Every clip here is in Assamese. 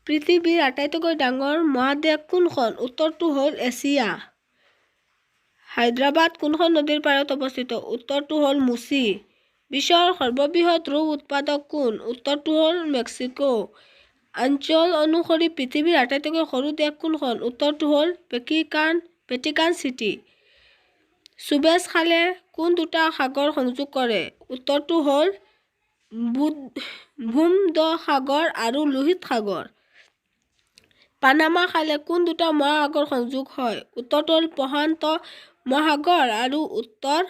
পৃথিৱীৰ আটাইতকৈ ডাঙৰ মহাদেশ কোনখন? উত্তৰটো হ'ল এছিয়া। হায়দৰাবাদ কোনখন নদীৰ পাৰত অৱস্থিত? উত্তৰটো হ'ল মুচি। বিশ্বৰ সৰ্ববৃহৎ ৰূপ উৎপাদক কোন? উত্তৰটো হ'ল মেক্সিকো। অঞ্চল অনুসৰি পৃথিৱীৰ আটাইতকৈ সৰু দেশ কোনখন? উত্তৰটো হ'ল ভেটিকান চিটি। সুবেজ খালে কোন দুটা সাগৰ সংযোগ কৰে? উত্তৰটো হ'ল ভূমধ্যসাগৰ আৰু লোহিত সাগৰ। পানামা খালে কোন দুটা মহাসাগৰ সংযোগ হয়? উত্তৰটো হ'ল প্ৰশান্ত মহাসাগৰ আৰু উত্তৰ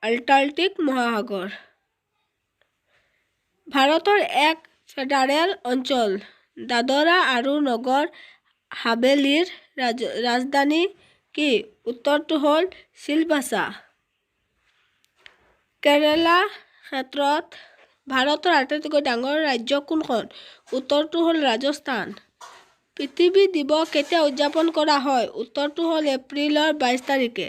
আটলাণ্টিক মহাসাগৰ। ভাৰতৰ এক ফেডাৰেল অঞ্চল দাদৰা আৰু নগৰ হাভেলীৰ ৰাজধানী কি? উত্তৰটো হ'ল চিলবাছা। কেৰালা ক্ষেত্ৰত ভাৰতৰ আটাইতকৈ ডাঙৰ ৰাজ্য কোনখন? উত্তৰটো হ'ল ৰাজস্থান। পৃথিৱী দিৱস কেতিয়া উদযাপন কৰা হয়? উত্তৰটো হ'ল এপ্ৰিলৰ 22 তাৰিখে।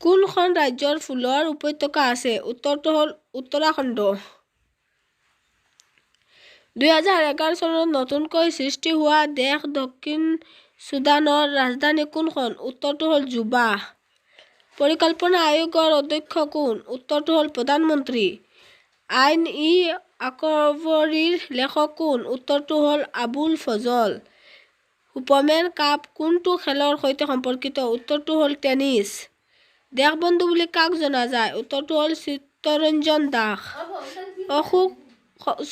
কোনখন ৰাজ্যৰ ফুলৰ উপত্যকা আছে? উত্তৰটো হ'ল উত্তৰাখণ্ড। 2011 চনত নতুনকৈ সৃষ্টি হোৱা দেশ দক্ষিণ ছুডানৰ ৰাজধানী কোনখন? উত্তৰটো হ'ল জুবা। পৰিকল্পনা আয়োগৰ অধ্যক্ষ কোন? উত্তৰটো হ'ল প্ৰধানমন্ত্ৰী। আইন-ই-আকবৰীৰ লেখক কোন? উত্তৰটো হ'ল আবুল ফজল। সুপাৰমেন কাপ কোনটো খেলৰ সৈতে সম্পৰ্কিত? উত্তৰটো হ'ল টেনিছ। দেশবন্ধু বুলি কাক জনা যায়? উত্তৰটো হ'ল চিত্তৰঞ্জন দাস। অশোক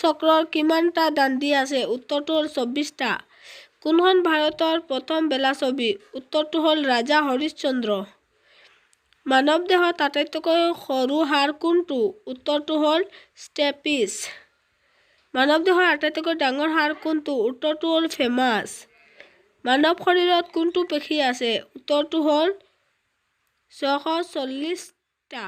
চক্ৰৰ কিমানটা ডাণ্ডি আছে? উত্তৰটো হ'ল 24টা। কোনখন ভাৰতৰ প্ৰথম বোলাছবি? উত্তৰটো হ'ল ৰাজা হৰিশ্চন্দ্ৰ। মানৱ দেহত আটাইতকৈ সৰু হাড় কোনটো? উত্তৰটো হ'ল ষ্টেপিছ। মানৱ দেহৰ আটাইতকৈ ডাঙৰ হাড় কোনটো? উত্তৰটো হ'ল ফেমাছ। মানৱ শৰীৰত কোনটো পেশী আছে? উত্তৰটো হ'ল 639টা।